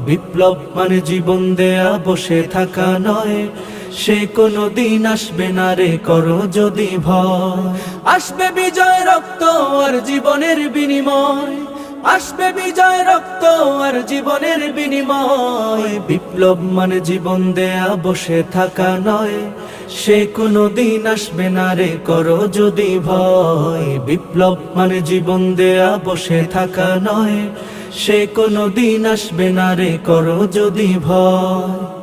বিপ্লব মানে জীবন দেয়া বসে থাকা নয়, সে কোনো দিন আসবে না রে করো যদি ভয়। আসবে বিজয় রক্ত আর জীবনের বিনিময়, আসবে বিজয় রক্ত আর জীবনের বিনিময়। বিপ্লব মানে জীবন দেয়া বসে থাকা নয়, সে কোনো দিন আসবে না রে করো যদি ভয়। বিপ্লব মানে জীবন দেয়া বসে থাকা নয়, সে কোনো দিন আসবে না রে করো যদি ভয়।